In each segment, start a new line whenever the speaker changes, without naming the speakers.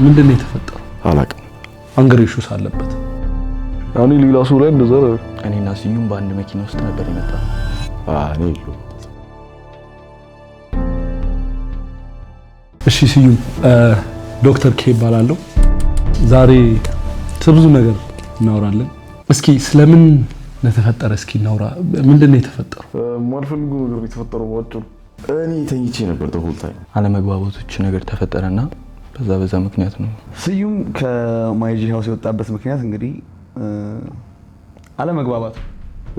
ምንድነው የተፈጠረው?
አላውቅም።
አንገር ኢሹስ አለበት።
ያኔ ሌላ ሰው ላይ እንደዛ
እኔና ስዩም በአንድ መኪና ውስጥ ነበር የመጣው።
እኔ ይሉ
እሺ ስዩም ዶክተር ኬ ይባላለሁ። ዛሬ ብዙ ነገር እናወራለን። እስኪ ስለምን ተፈጠረ እስኪ እናውራ። ምንድነው የተፈጠረው?
ማልፈልገው ነገር የተፈጠረው ባጭሩ
እኔ ተኝቼ ነበር ተሁል ታይም
አለመግባባቶች ነገር ተፈጠረና በዛ ምክንያት ነው
ስዩም ከማይጂ ሃውስ የወጣበት ምክንያት እንግዲህ አለመግባባት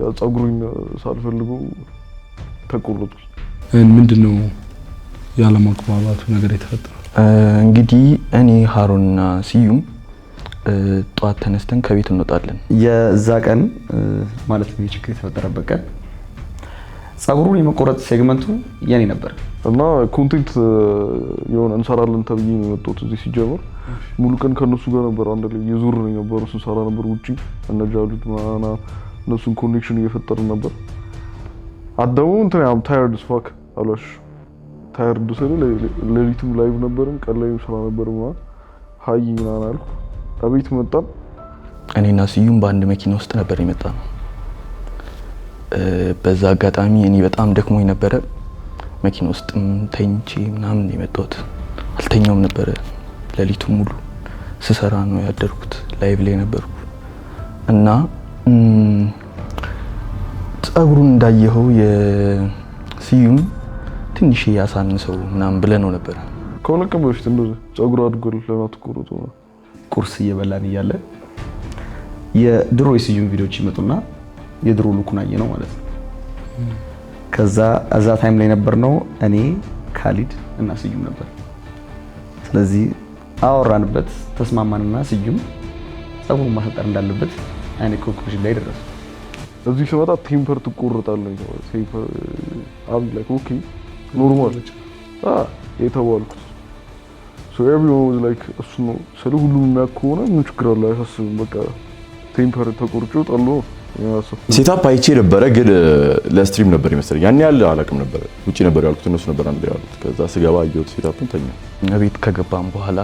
ያ ጸጉሩን ሳልፈልገው ተቆረጥኩ።
ምንድነው ያለመግባባቱ ነገር የተፈጠረው?
እንግዲህ እኔ ሃሩንና ስዩም ጧት ተነስተን ከቤት እንወጣለን።
የዛ ቀን ማለት ነው ችግር የተፈጠረበት ቀን ጸጉሩን የመቆረጥ ሴግመንቱ የኔ ነበር
እና ኮንቴንት የሆነ እንሰራለን ተብዬ ነው የመጣሁት እዚህ ሲጀምር ሙሉ ቀን ከነሱ ጋር ነበር አንድ ላይ የዙር ነው ነበር ስንሰራ ነበር ውጪ እነጃሉት ማና እነሱን ኮኔክሽን እየፈጠርን ነበር። አደሙ እንትን ያም ታየርድ ስፋክ አላሽ ታየርድ ሰለ ለሊቱም ላይቭ ነበርም ቀን ላይም ስራ ነበርም ሃይ ምናምን አልኩ። አቤት መጣን።
እኔና ስዩም በአንድ መኪና ውስጥ ነበር የመጣነው። በዛ አጋጣሚ እኔ በጣም ደክሞኝ ነበረ። መኪና ውስጥም ተኝቼ ምናምን የመጣሁት አልተኛውም ነበረ። ለሊቱ ሙሉ ስሰራ ነው ያደርኩት። ላይቭ ላይ ነበርኩ እና ጸጉሩን እንዳየኸው የስዩም ትንሽ ያሳንሰው ምናምን ብለነው ነበር።
ከሁለት ቀን በፊት እንደዚህ ጸጉሩ አድጎል ለማትቆረጡ
ቁርስ እየበላን እያለ የድሮ የስዩም ቪዲዮዎች ይመጡና የድሮ ሉኩን አየ ነው ማለት ነው። ከዛ እዛ ታይም ላይ ነበርነው እኔ ካሊድ እና ስዩም ነበር። ስለዚህ አወራንበት ተስማማንና ስዩም ጸጉሩን ማሳጠር እንዳለበት እኔ ኮንክሉዥን ላይ ደረሰ።
እዚህ ሲመጣ ቴምፐር ትቆርጣለህ ቴምፐር አብ ላይክ ኦኬ ኖርማል የተባልኩት so everyone was like እሱ ነው ስለ ሁሉም የሚያከሆነ ምን ችግር አለ አይሳስብም በቃ ቴምፐር ተቆርጮ ጣሎ ያሰፍ
ሴታፕ አይቼ ነበረ ግን ለስትሪም ነበር ይመስለኝ ያን ያለ አላውቅም ነበር ውጪ ነበር ያልኩት እነሱ ነበር አንድ ላይ ያሉት። ከዛ ስገባ አየሁት ሴታፕን ተኛ።
ቤት ከገባን በኋላ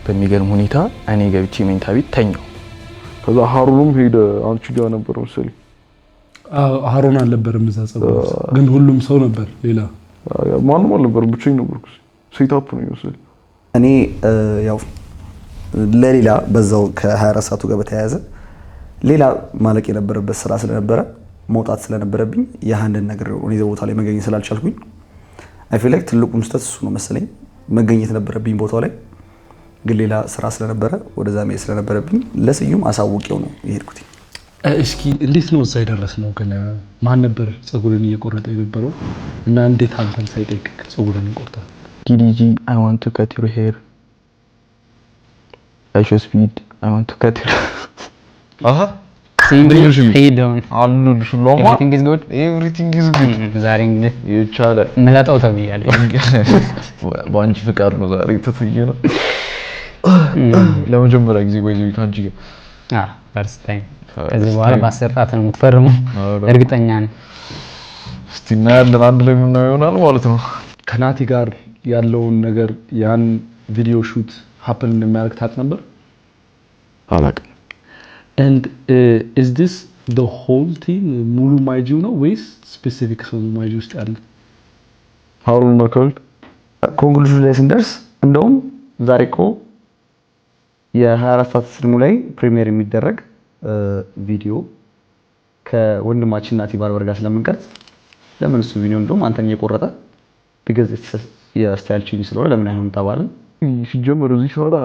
በሚገርም ሁኔታ እኔ ገብቼ መኝታ ቤት ተኛው።
ከዛ ሃሩንም ሄደ አንቺ ጋር ነበር መሰለኝ።
ሃሩን አልነበረም እዛ ጸጉሩ ግን ሁሉም ሰው ነበር ሌላ
ማንም አልነበረም ብቻዬን ነበርኩ። ሴታፕ ነው ይመስል
እኔ ያው ለሌላ በዛው ከ24 ሰዓቱ ጋር በተያያዘ ሌላ ማለቅ የነበረበት ስራ ስለነበረ መውጣት ስለነበረብኝ ያንደን ነገር እኔ ቦታ ላይ መገኘት ስላልቻልኩኝ አይ ፊል ላይክ ትልቁን ስህተት እሱ ነው መሰለኝ። መገኘት ነበረብኝ ቦታው ላይ ግን ሌላ ስራ ስለነበረ ወደዛ መሄድ ስለነበረብኝ ለስዩም አሳውቄው ነው የሄድኩት።
እስኪ እንዴት ነው እዛ የደረስነው? ግን ማን ነበር ጸጉርን እየቆረጠ የነበረው እና እንዴት አንተን ሳይጠይቅ ጸጉርን ይቆርጣል?
ዲዲጂ I want to cut your hair. I show speed I want to cut your
aha everything is good ዛሬ እንግዲህ
ይቻላል
መላጣው ተብያለሁ።
ባንቺ ፍቃድ ነው ዛሬ ተፈየረ ለመጀመሪያ ጊዜ ወይ ካንቺ ጋር
ፈርስት ታይም ከዚህ በኋላ ባሰራት ነው የምትፈርመው እርግጠኛ ነኝ።
እስቲ እናያለን አንድ ላይ ምን ይሆናል ማለት ነው።
ከናቲ ጋር ያለውን ነገር ያን ቪዲዮ ሹት happen እንደሚያደርግ ታውቅ ነበር?
አላውቅም።
and is this the whole team ሙሉ ማይጂው ነው ወይስ ስፔሲፊክ ሰው ማይጂው ውስጥ ያለ?
ሃሩን ነካል
ኮንክሉዥን ላይ ስንደርስ እንደውም ዛሬ እኮ የ24 ሰዓት ስትሪሙ ላይ ፕሪሚየር የሚደረግ ቪዲዮ ከወንድማችን ናቲ ባርበር ጋር ስለምንቀርጽ ለምን እሱ ቪዲዮ እንደውም አንተን እየቆረጠ ቢገዝ የስታይል ቼንጅ ስለሆነ ለምን አይሆንም ተባልን።
ሲጀመር እዚህ ሲወጣ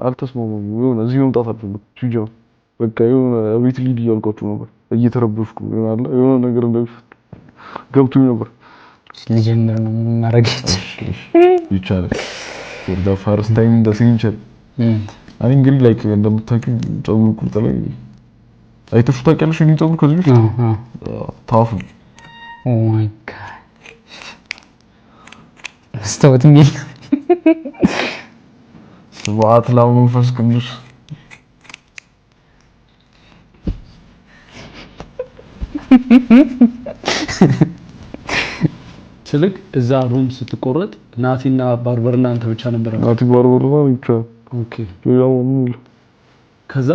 አልተስማማም የሆነ እዚህ መምጣት አልፈልግም ሲጀመር በቃ የሆነ ቤት ሊድ እያልኳቸው ነበር እየተረበሽኩ ይሆናል የሆነ ነገር እንደሚፈጠር ገብቶኝ ነበር።
ልጀምር ነው ማረጋት
ይቻላል for the first time in the future አይ እንግዲህ ላይክ እንደምታውቂው ጸጉር ቁርጥ ላይ አይተሽ ታውቂያለሽ? እኔ ጸጉር ከዚህ በፊት ታፍ
ኦ ማይ ጋድ ስቶት ሚል
ስብዓት ለመንፈስ ቅዱስ
ስልክ እዛ ሩም ስትቆረጥ ናቲና ባርበርና አንተ ብቻ ነበር?
ናቲ ባርበርና ብቻ።
ኦኬ።
ያው
ከዛ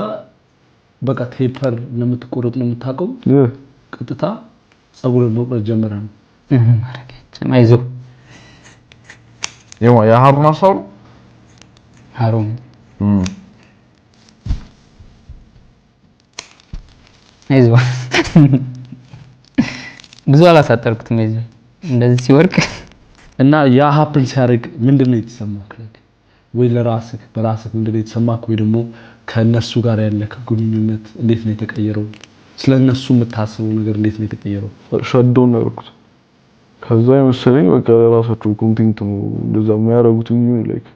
በቃ ቴፐር ለምትቆረጥ ነው የምታውቀው? ቀጥታ ጸጉርን መቁረጥ ጀመረ ነው።
አይዞ
የሀሩን ሀሳብ ነው።
ሀሩን አይዞ ብዙ አላሳጠርኩትም። አይዞ እንደዚህ ሲወርቅ
እና ያ ሀፕን ሲያደርግ ምንድነው የተሰማህ? ወይ ለራስህ በራስህ ምንድነው የተሰማህ? ወይ ደግሞ ከነሱ ጋር ያለ ግንኙነት እንዴት ነው የተቀየረው? ስለነሱ የምታስበው ነገር እንዴት ነው የተቀየረው?
ሸዶን ያደረኩት ከዛ የመሰለኝ በቃ ራሳቸው ኮንቴንት ነው እንደዛ የሚያደርጉት እንጂ ላይክ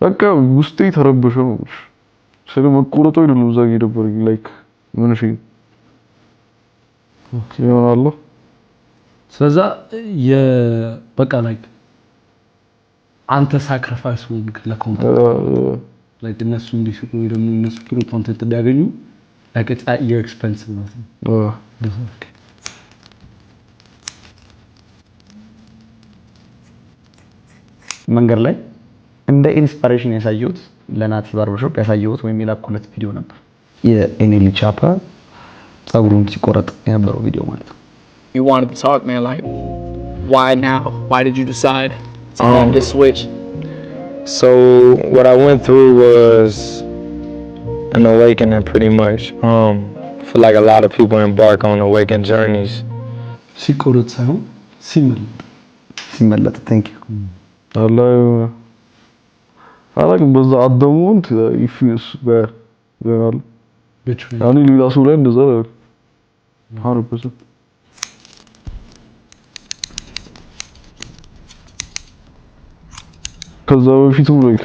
በቃ ውስጤ ተረበሸ ነው። ስለመቆረጡ አይደለም እዛ የደበረኝ ላይክ ምን እሺ ይሆናል።
ስለዛ በቃ ላይክ አንተ ሳክሪፋይስ ሆንክ ለኮንቴንት ላይክ እነሱ እንዲስቁ ወይ ደግሞ እነሱ ጥሩ ኮንቴንት እንዲያገኙ ላይክ ኢትስ አት ዩር ኤክስፔንስ ማለት ነው። መንገድ ላይ እንደ ኢንስፓሬሽን ያሳየሁት ለናቲ ባርበርሾፕ ያሳየሁት ወይም የላኩለት ቪዲዮ ነበር። የኤኔሊ ቻፓ ጸጉሩን ሲቆረጥ የነበረው ቪዲዮ ማለት ነው።
You wanted to talk, man, like why now? Why did you decide to have this switch?
So what I went through was an awakening pretty much. I feel like a lot of people embark on awakened journeys.
ሲቆረጥ ሳይሆን ሲመለጥ thank you. አላውቅም በዛ አደሙንት ኢፊስ በያል ያኔ ሌላ ሰው ላይ እንደዛ አረበሰ። ከዛ በፊትም ላይክ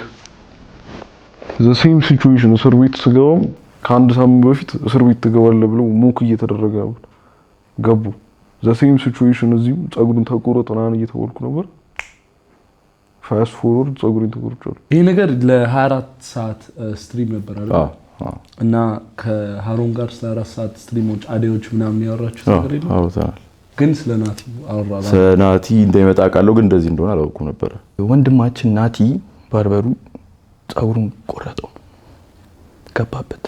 the same situation እስር ቤት ስገባም ከአንድ ሳምንት በፊት እስር ቤት ትገባለህ ብለው ሞክ እየተደረገ ነበር። ገቡ the same situation እዚህም ጸጉሩን ተቆረጠ ምናምን እየተባልኩ ነበር። ፋስት ፎርወርድ ጸጉሩን ተቆርጫለሁ። ይሄ ነገር ለ24 ሰዓት ስትሪም ነበር አይደል? እና ከሃሩን ጋር ስለ 4 ሰዓት ስትሪሞች አዲዮች ምናምን ያወራችሁ ነገር የለም?
አውርተናል።
ግን ስለ ናቲ አወራላ።
ስለ ናቲ እንደሚመጣ ቃለው ግን እንደዚህ እንደሆነ አላውቅም ነበር።
ወንድማችን ናቲ ባርበሩ ጸጉሩን ቆረጠው ገባበት።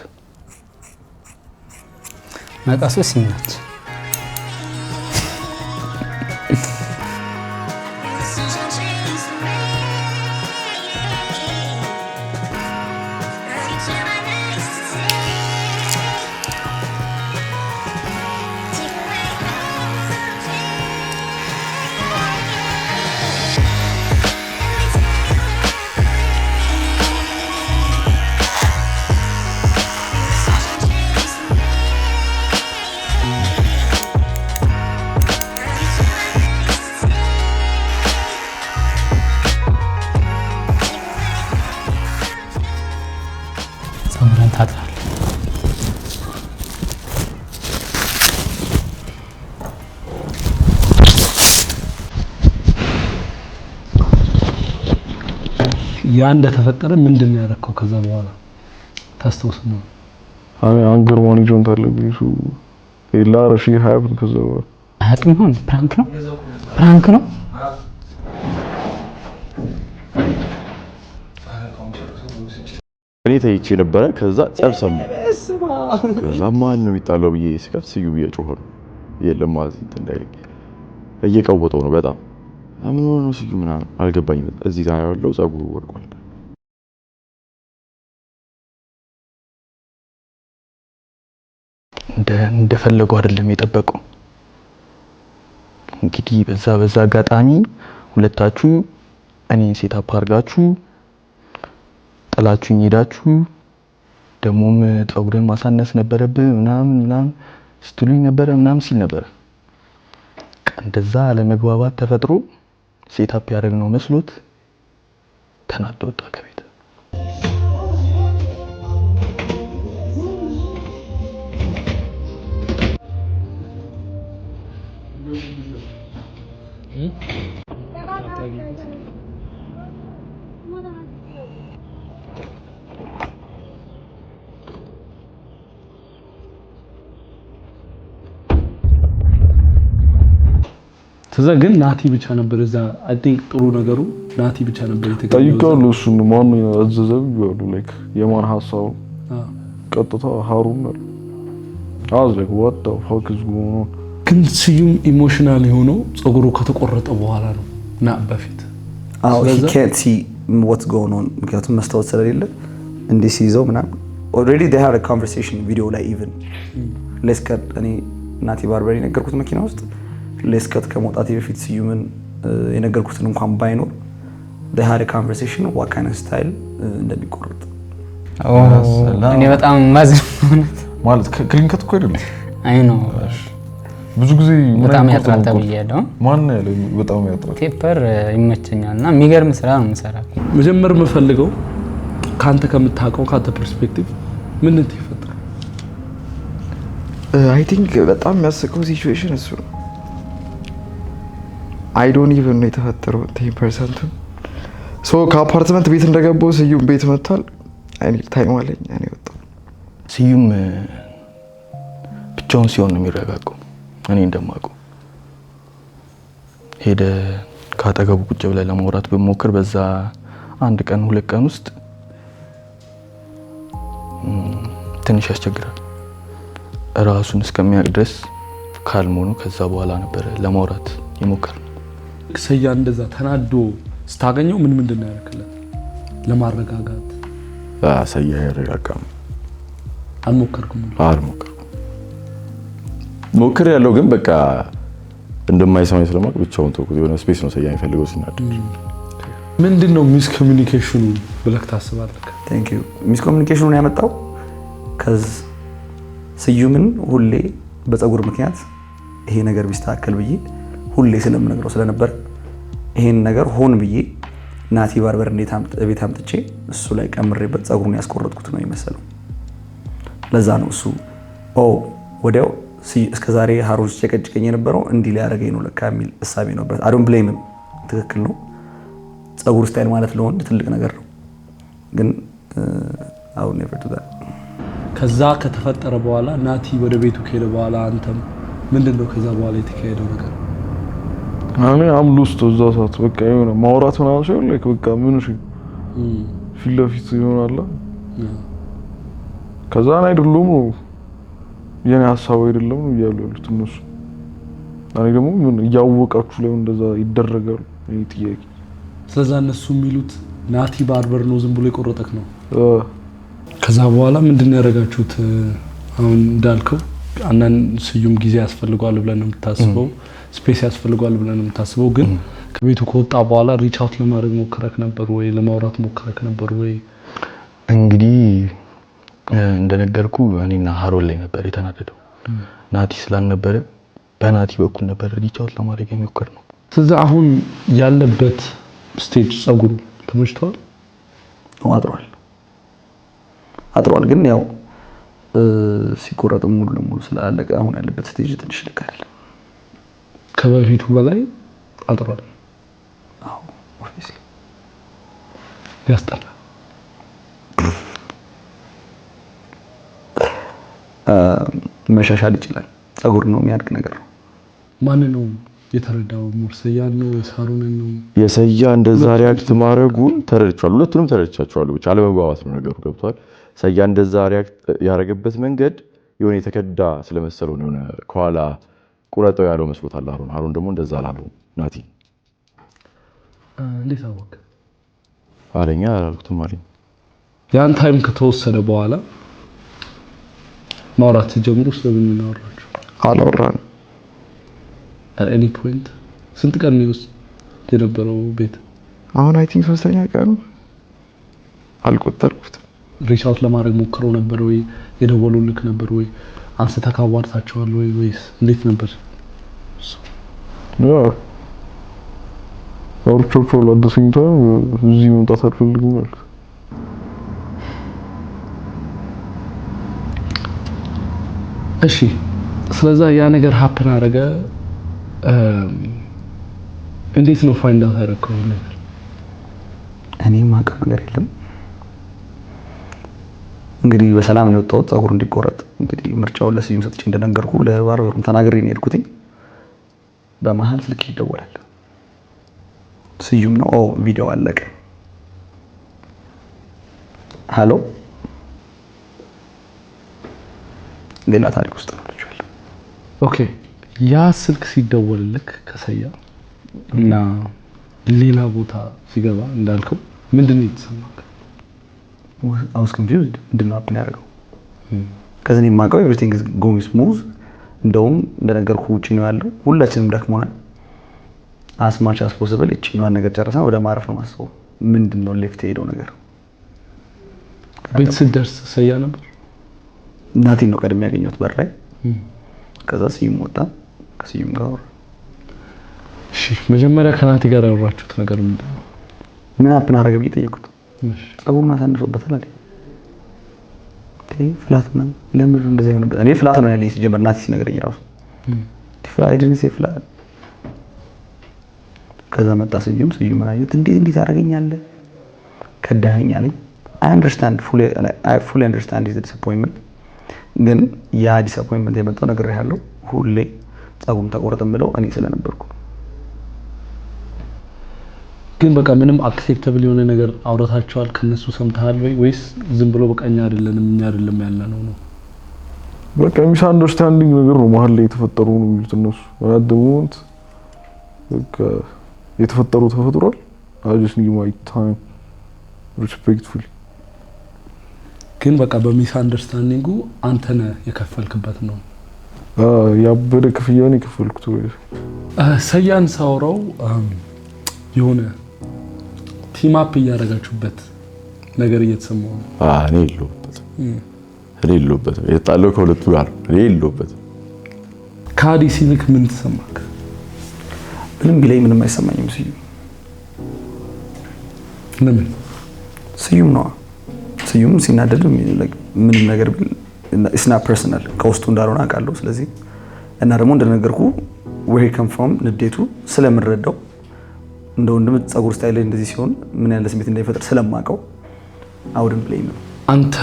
መጣሱ ሲናች
ያ እንደተፈጠረ ምንድነው ያደረከው? ከዛ በኋላ ታስተውስ ነው?
አንገር ማኔጅመንት አለብኝ እሱ ላረሽ ሃይብን ከዛ በኋላ
አያውቅም። ሆነ ፕራንክ ነው ፕራንክ ነው።
እኔ ተይቼ ነበረ። ከዛ ጸብ ሰሙ። ከዛ ማን ነው የሚጣለው ብዬ ስከፍት ስዩ እየጮኸ ነው። የለም ማለት እንዳይልኝ እየቀወጠው ነው በጣም ምን ሆነ ነው ስዩ ምናምን አልገባኝም። እዚህ ጋር ያለው ጸጉሩ ወርቋል።
እንደፈለገው አይደለም የጠበቀው። እንግዲህ በዛ አጋጣሚ ሁለታችሁ እኔን ሴት አፕ አድርጋችሁ ጥላችሁኝ ሄዳችሁ ደሞም ጸጉርን ማሳነስ ነበረብህ ምናምን ስትሉኝ ነበረ ምናምን ሲል ነበረ። እንደዛ አለመግባባት ተፈጥሮ ሴት አፕ ያደረግነው መስሎት ተናዶ ወጣ ከቤት።
ከዛ ግን ናቲ ብቻ ነበር እዛ አይ ቲንክ ጥሩ ነገሩ ናቲ ብቻ ነበር የተገኘው
ጠይቀው እሱን ማን አዘዘው ይሉ ላይክ የማን ሐሳቡ ቀጥታ ሃሩን ነው አዘግ what the fuck is going on
ግን ስዩም ኢሞሽናል ሆኖ ፀጉሩ ከተቆረጠ በኋላ ነው ና በፊት
he can't see what's going on ምክንያቱም መስታወት ስለሌለ እንዲህ ሲይዘው ምናምን already they had a conversation video ላይ even let's cut እኔ ናቲ ባርበሪ ነገርኩት መኪና ውስጥ let's cut ከመውጣቴ በፊት ስዩምን የነገርኩትን እንኳን ባይኖር they had a conversation what kind of style እንደሚቆርጥ
እኔ በጣም ማዝን
ማለት ክሊን ከት እኮ አይደለም
አይ ነው
ብዙ ጊዜ
በጣም ያጥራታ ብያለሁ
ማን ያለው በጣም ያጥራታ
ቴፐር ይመቸኛልና የሚገርም ስራ ነው የምሰራው
መጀመር የምፈልገው ካንተ ከምታውቀው ካንተ ፐርስፔክቲቭ ምን ተፈጠረ
አይ ቲንክ በጣም የሚያስቀው ሲቹዌሽን እሱ ነው አይ ዶንት ኢቭን ነው የተፈጠረው 10% ሶ ከአፓርትመንት ቤት እንደገባው ስዩም ቤት መጥቷል አይ ኒድ ታይም አለኝ እኔ ወጣሁ
ስዩም ብቻውን ሲሆን ነው የሚረጋጋው እኔ እንደማውቀው ሄደ ካጠገቡ ቁጭ ብለ ለማውራት በመሞከር በዛ አንድ ቀን ሁለት ቀን ውስጥ ትንሽ ያስቸግራል ራሱን እስከሚያውቅ ድረስ ካልሞ ነው ከዛ በኋላ ነበር ለማውራት ይሞክር
ሰያ እንደዛ ተናዶ ስታገኘው ምንድን ነው ያደረክለት ለማረጋጋት
ሰያ ያረጋጋም
አልሞከርኩም
ሞክር ያለው ግን በቃ እንደማይሰማኝ ስለማውቅ ብቻውን ተውኩት የሆነ ስፔስ ነው ሰያ የሚፈልገው ሲናደድ
ምንድነው ሚስ ኮሚኒኬሽኑ ብለህ ታስባለህ
ቴንክ ዩ ሚስ ኮሚኒኬሽኑን ያመጣው ከዝ ስዩምን ሁሌ በፀጉር ምክንያት ይሄ ነገር ቢስተካከል ብዬ ሁሌ ስለምነግረው ስለነበር ይሄን ነገር ሆን ብዬ ናቲ ባርበር እንዴት ቤት አምጥቼ እሱ ላይ ቀምሬበት ፀጉሩን ያስቆረጥኩት ነው የሚመስለው ለዛ ነው እሱ ወዲያው እስከዛሬ ሃሩን ሲጨቀጭቀኝ የነበረው እንዲህ ሊያደርገኝ ነው ለካ የሚል እሳቤ ነበር አይ ዶንት ብሌም ትክክል ነው ፀጉር ስታይል ማለት ለወንድ ትልቅ ነገር ነው ግን አሁን never do that
ከዛ ከተፈጠረ በኋላ ናቲ ወደ ቤቱ ከሄደ በኋላ አንተም ምንድነው ከዛ በኋላ የተካሄደው ነገር
እኔ አምሉስቶ እዛ ሰዓት በቃ የሆነ ማውራት ምናምን ሲሆን ላይክ በቃ ምን እሺ ፊት ለፊት ይሆናል ከዛ አይደለም የኔ ሐሳብ አይደለም ነው ያለው እነሱ እኔ ደግሞ ምን ያወቃችሁ ላይ እንደዛ ይደረጋል እኔ ጥያቄ
ስለዛ እነሱ የሚሉት ናቲ ባርበር ነው ዝም ብሎ የቆረጠክ ነው ከዛ በኋላ ምንድነው ያደረጋችሁት አሁን እንዳልከው አንዳንድ ስዩም ጊዜ ያስፈልጋል ብለን ነው የምታስበው ስፔስ ያስፈልጋል ብለን ነው የምታስበው ግን ከቤቱ ከወጣ በኋላ ሪች አውት ለማድረግ ሞከረክ ነበር ወይ ለማውራት ሞከረክ ነበር ወይ
እንግዲህ እንደነገርኩ እኔና ሃሮን ላይ ነበር የተናደደው ናቲ ስላልነበረ በናቲ በኩል ነበር ሪች አውት ለማድረግ የሚሞከር ነው
ስለዚህ አሁን ያለበት ስቴጅ ፀጉሩ ተመችቷል
አጥሯል ግን ያው ሲቆረጥ ሙሉ ለሙሉ ስላለቀ አሁን ያለበት ስቴጅ ትንሽ ልካል
ከበፊቱ በላይ አጥሯል
ኦፊስሊ
ያስጠላ
መሻሻል ይችላል ፀጉር ነው የሚያድግ ነገር ነው
ማን ነው የተረዳው ሙርሰያን ነው የሳሩን ነው
የሰያ እንደዛ ሪአክት ማድረጉን ተረድቻለሁ ሁለቱንም ተረድቻቸዋለሁ ብቻ አለመግባባት ነው ነገሩ ገብቷል ሰያ እንደዛ ሪአክት ያረጋገበት መንገድ የሆነ የተከዳ ስለመሰለው ነው ከኋላ ቁረጠው ያለው መስሎታል ሃሩን ደግሞ እንደዛ አላለው ናቲ
እንዴት አወቀ
አለኛ አላልኩትም አለኝ
ያን ታይም ከተወሰደ በኋላ ማውራት ጀምሩ ስለምን እናወራችሁ
አላወራን
at any point ስንት ቀን ነው የነበረው ቤት
አሁን አይ ቲንክ 3ኛ ቀኑ አልቆጠርኩትም
ሪች አውት ለማድረግ ሞክረው ነበር ወይ የደወሉልክ ነበር ወይ አንስተህ ካዋርታቸዋል ወይስ እንዴት ነበር
አውርቼው ለደስኝታ እዚህ መምጣት አልፈልግም ማለት
እሺ ስለዛ ያ ነገር ሀፕን አረገ እንዴት ነው ፋይንድ አውት ያደረከው ነገር
እኔ ማውቀው ነገር የለም እንግዲህ በሰላም ነው የወጣሁት ፀጉር እንዲቆረጥ እንግዲህ ምርጫውን ለስዩም ሰጥቼ እንደነገርኩ ለባርበሩም ተናግሬ ነው የሄድኩት በመሀል ስልክ ይደወላል። ስዩም ነው። ኦ ቪዲዮ አለቀ። ሃሎ ሌላ ታሪክ ውስጥ ነው ልጅ።
ኦኬ ያ ስልክ ሲደወልልክ ከሰያ እና ሌላ ቦታ ሲገባ እንዳልከው ምንድነው የተሰማክ?
I was confused ምንድነው አፕን ያደረገው? ከዚህ ነው የማውቀው everything is going smooth። እንደውም እንደነገርኩ ውጪ ነው ያለው። ሁላችንም ደክሞናል። as much as possible እቺኛዋን ነገር ጨርሰን ወደ ማረፍ ነው ማስበው። ምንድነው ሌፍት ሄደው ነገር?
ቤት ስደርስ ሰያ ነበር።
እናቴን ነው ቀድሜ ያገኘሁት በር ላይ። ከዛ ስዩም ወጣ። ከስዩም ጋር
እሺ መጀመሪያ ከናቲ ጋር ያወራችሁት ነገር ምንድነው?
ምን አፕን አደረገ ብዬ ጠየቁት። ጸጉሩን አሳንሶበታል አለ። ፍላት ነው ለምን እንደዚህ ነው? እኔ ፍላት ነው ያለኝ ሲጀመር ናቲ ሲነግረኝ ራሱ ፍላት አይደለም ፍላት። ከዛ መጣ ስዩም አየሁት። እንዴት አደረገኛለህ ከዳኸኝ አለኝ። I fully understand his disappointment። ግን ያ ዲስአፖይንትመንት የመጣው ነገር ያለው ሁሌ ጸጉም ተቆረጠ ብለው እኔ ስለነበርኩ።
ግን በቃ ምንም አክሴፕተብል የሆነ ነገር አውራታቸዋል ከነሱ ሰምተሃል ወይስ ዝም ብሎ በቃኛ አይደለም እኛ አይደለም ያለነው ነው?
በቃ ሚስ አንደርስታንዲንግ ነገር ነው መሀል ላይ የተፈጠረው ነው የሚሉት እነሱ። አላደሙት በቃ የተፈጠረው ተፈጥሯል። I just need my time respectfully።
ግን በቃ በሚስ አንደርስታንዲንጉ አንተ ነህ የከፈልክበት ነው።
ያበደ ክፍያን የከፈልኩት ወይ
ሰያን ሳውራው የሆነ ቲም አፕ እያደረጋችሁበት ነገር እየተሰማው ነው።
እኔ የለሁበትም። የጣለው ከሁለቱ ጋር እኔ የለሁበትም።
ካዲ ሲልክ ምን ተሰማክ?
ምንም ቢለኝ ምንም አይሰማኝም።
ለምን?
ስዩም ነው። ስዩም ሲናደድ ምንም ነገር ቢል it's not personal ከውስጡ እንዳልሆነ አውቃለሁ። ስለዚህ እና ደግሞ እንደነገርኩ where he come from ንዴቱ ስለምረዳው እንደ ወንድም ጸጉር ስታይል እንደዚህ ሲሆን ምን ያለ ስሜት እንደሚፈጥር ስለማውቀው I wouldn't blame him።
አንተ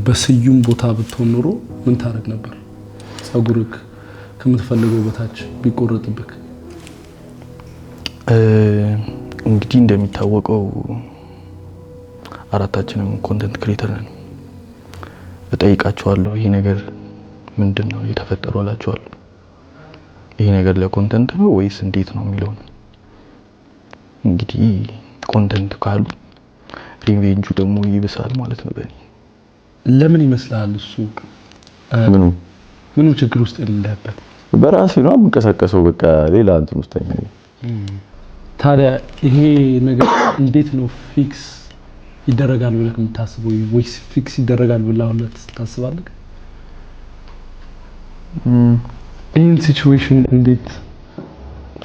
በስዩም ቦታ ብትሆን ኖሮ ምን ታረግ ነበር? ጸጉርክ ከምትፈልገው በታች ቢቆረጥብክ?
እንግዲህ እንደሚታወቀው አራታችንም ኮንተንት ክሬተር ነን። እጠይቃቸዋለሁ ይሄ ነገር ምንድነው የተፈጠረው አላቸዋለሁ። ይሄ ነገር ለኮንተንት ነው ወይስ እንዴት ነው የሚለው። እንግዲህ ኮንተንት ካሉ ሪቬንጁ ደግሞ ይብሳል ማለት ነው በእኔ።
ለምን ይመስላል እሱ ምኑ ችግር ውስጥ የሌለበት
በራሴ ነው የምንቀሳቀሰው። በቃ ሌላ እንትን ውስጥ ነኝ።
ታዲያ ይሄ ነገር እንዴት ነው ፊክስ ይደረጋል ብለህ የምታስበው ወይስ ፊክስ ይደረጋል ብለህ ታስባለህ? ይህን ሲቹዌሽን እንዴት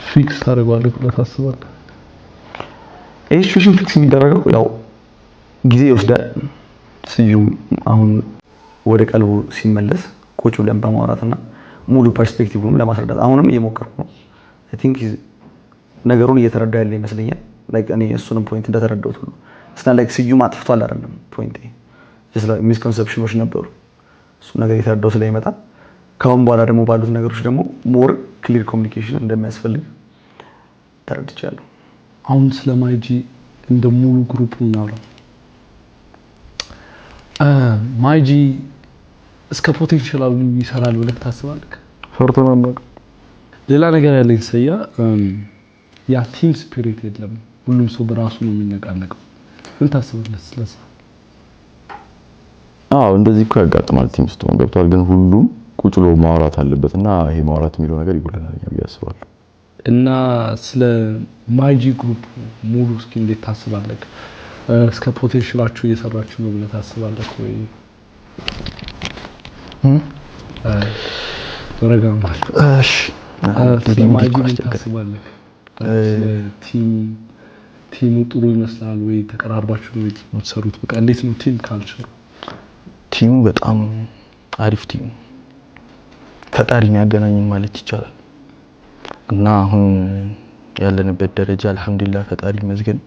ፊክስ ታደርገዋለህ ብለህ ታስባለህ?
ይህ ሲቹዌሽን ፊክስ የሚደረገው ያው ጊዜ ይወስዳል። ስዩም አሁን ወደ ቀልቡ ሲመለስ ቁጭ ብለን በማውራትና ሙሉ ፐርስፔክቲቭን ለማስረዳት አሁንም እየሞከርኩ ነው። አይ ቲንክ ነገሩን እየተረዳ ያለ ይመስለኛል። ላይክ እኔ እሱንም ፖይንት እንደተረዳሁት ሁሉ ስታን ላይክ ስዩም አጥፍቷል አይደለም ፖይንት ጀስት ላይክ ሚስኮንሰፕሽኖች ነበሩ። እሱ ነገር የተረዳው ስለሚመጣ ካሁን በኋላ ደግሞ ባሉት ነገሮች ደግሞ ሞር ክሊር ኮሚኒኬሽን እንደሚያስፈልግ ተረድቻለሁ።
አሁን ስለማይጂ እንደ ሙሉ ግሩፕ እናውራ። ማይጂ እስከ ፖቴንሻሉ ይሰራል ብለህ ታስባለህ?
ፈርተናል።
ሌላ ነገር ያለኝ ሰያ ያ ቲም ስፒሪት የለም። ሁሉም ሰው በራሱ ነው የሚነቃነቀው። ምን ታስባለህ ስለዚህ?
እንደዚህ እኮ ያጋጥማል ቲም ውስጥ ሆኖ ገብቷል። ግን ሁሉም ቁጭ ብሎ ማውራት አለበትና ይሄ ማውራት የሚለው ነገር ይጎለናል ብዬ አስባለሁ።
እና ስለ ማይጂ ግሩፕ ሙሉ እስኪ እንዴት ታስባለህ? እስከ ፖቴንሻላችሁ እየሰራችሁ ነው ብለህ ታስባለህ ወይ? ተረጋግተህ
እሺ
ማይጂ ምን ታስባለህ? ቲሙ ጥሩ ይመስላል ወይ? ተቀራርባችሁ ነው የምትሰሩት? በቃ እንዴት ነው ቲም ካልቸር?
ቲሙ በጣም አሪፍ ቲም ፈጣሪን ያገናኝን ማለት ይቻላል። እና አሁን ያለንበት ደረጃ አልহামዱሊላህ ፈጣሪ ይመስገን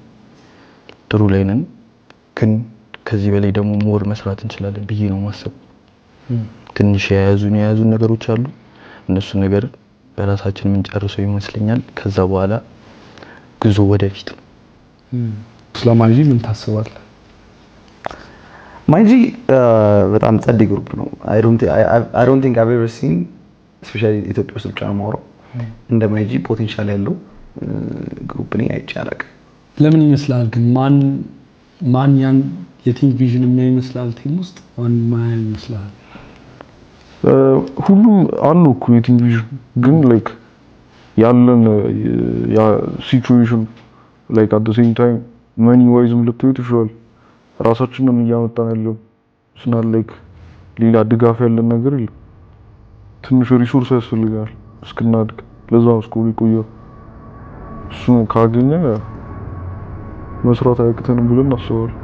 ጥሩ ላይ ነን። ግን ከዚህ በላይ ደግሞ ሞር መስራት እንችላለን ብዬ ነው ማሰብ። ትንሽ የያዙን ነገሮች አሉ። እነሱ ነገር በራሳችን የምንጨርሰው ይመስለኛል። ከዛ በኋላ ጉዞ ወደፊት ነው።
ስለማይጂ ምን ታስባለህ?
ማይጂ በጣም ጸዴ ግሩፕ ነው። I don't think I've ever seen especially ኢትዮጵያ ውስጥ ብቻ ነው የማወራው እንደ ማይጂ ፖቴንሻል ያለው ግሩፕ ነው አይቼ አላውቅም።
ለምን ይመስላል ግን ማን ያን የቲም ቪዥን የሚያይ ይመስላል ቲም ውስጥ ማን ይመስላል?
ሁሉም አሉ እኮ የቲም ቪዥን ግን ላይክ ያለን ያ ሲቹዌሽን ላይክ አት ዘ ሴም ታይም መኒ ዋይዝም ልትዩት ይችላል። ራሳችንን እያመጣን ያለው ስናል ላይክ ሌላ ድጋፍ ያለን ነገር የለም። ትንሽ ሪሶርስ ያስፈልጋል እስክናድግ። ለዛ እስኩል ይቆያል። እሱ ካገኘ መስራት አያቅተንም ብለን እናስባለን።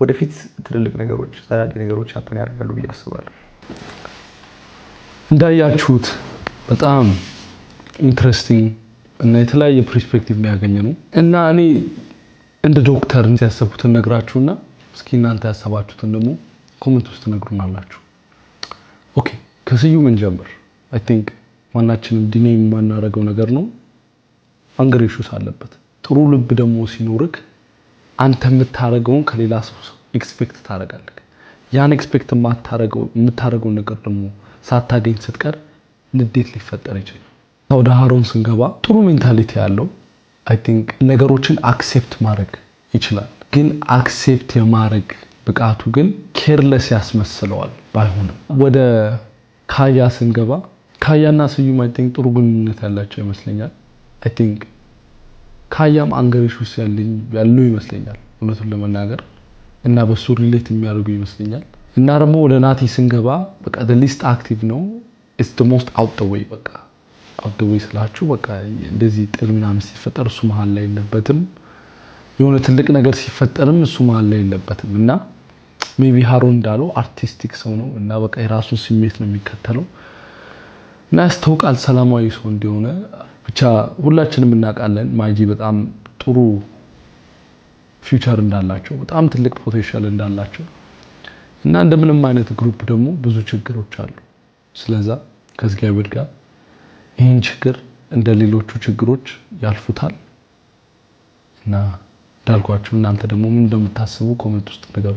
ወደፊት ትልልቅ ነገሮች ጸዳቂ ነገሮች ሀፕን ያደርጋሉ ብዬ አስባለሁ።
እንዳያችሁት በጣም ኢንትረስቲንግ እና የተለያየ ፐርስፔክቲቭ የሚያገኝ ነው እና እኔ እንደ ዶክተር ያሰብኩትን ነግራችሁና እስኪ እናንተ ያሰባችሁትን ደግሞ ኮሜንት ውስጥ ነግሩናላችሁ። ኦኬ ከስዩም እንጀምር። አይ ቲንክ ማናችንም ዲኔ የማናደርገው ነገር ነው። አንገር ኢሹስ አለበት። ጥሩ ልብ ደግሞ ሲኖርክ አንተ የምታረገውን ከሌላ ሰው ኤክስፔክት ታረጋለህ። ያን ኤክስፔክት የምታረገው ነገር ደግሞ ሳታገኝ ስትቀር ንዴት ሊፈጠር ይችላል። ወደ ሃሮን ስንገባ ጥሩ ሜንታሊቲ ያለው አይ ቲንክ ነገሮችን አክሴፕት ማድረግ ይችላል። ግን አክሴፕት የማድረግ ብቃቱ ግን ኬርለስ ያስመስለዋል ባይሆንም። ወደ ካያ ስንገባ ካያና ስዩም አይ ቲንክ ጥሩ ግንኙነት ያላቸው ይመስለኛል። አይ ቲንክ ካያም አንገሪሽ ውስጥ ያለው ይመስለኛል እውነቱን ለመናገር እና በሱ ሪሌት የሚያደርጉ ይመስለኛል። እና ደግሞ ወደ ናቲ ስንገባ በቃ the least active ነው it's the most out the way በቃ out the way ስላችሁ በቃ እንደዚህ ጥል ምናምን ሲፈጠር እሱ መሃል ላይ የለበትም። የሆነ ትልቅ ነገር ሲፈጠርም እሱ መሃል ላይ የለበትም። እና ሜቢ ሃሮን እንዳለው አርቲስቲክ ሰው ነው እና በቃ የራሱን ስሜት ነው የሚከተለው እና ያስታውቃል ሰላማዊ ሰው እንደሆነ። ብቻ ሁላችንም እናውቃለን ማይጂ በጣም ጥሩ ፊውቸር እንዳላቸው፣ በጣም ትልቅ ፖቴንሻል እንዳላቸው እና እንደምንም አይነት ግሩፕ ደግሞ ብዙ ችግሮች አሉ። ስለዛ ከእግዚአብሔር ጋር ይህን ችግር እንደ ሌሎቹ ችግሮች ያልፉታል እና እንዳልኳችሁ እናንተ ደግሞ ምን እንደምታስቡ ኮሜንት ውስጥ ንገሩ።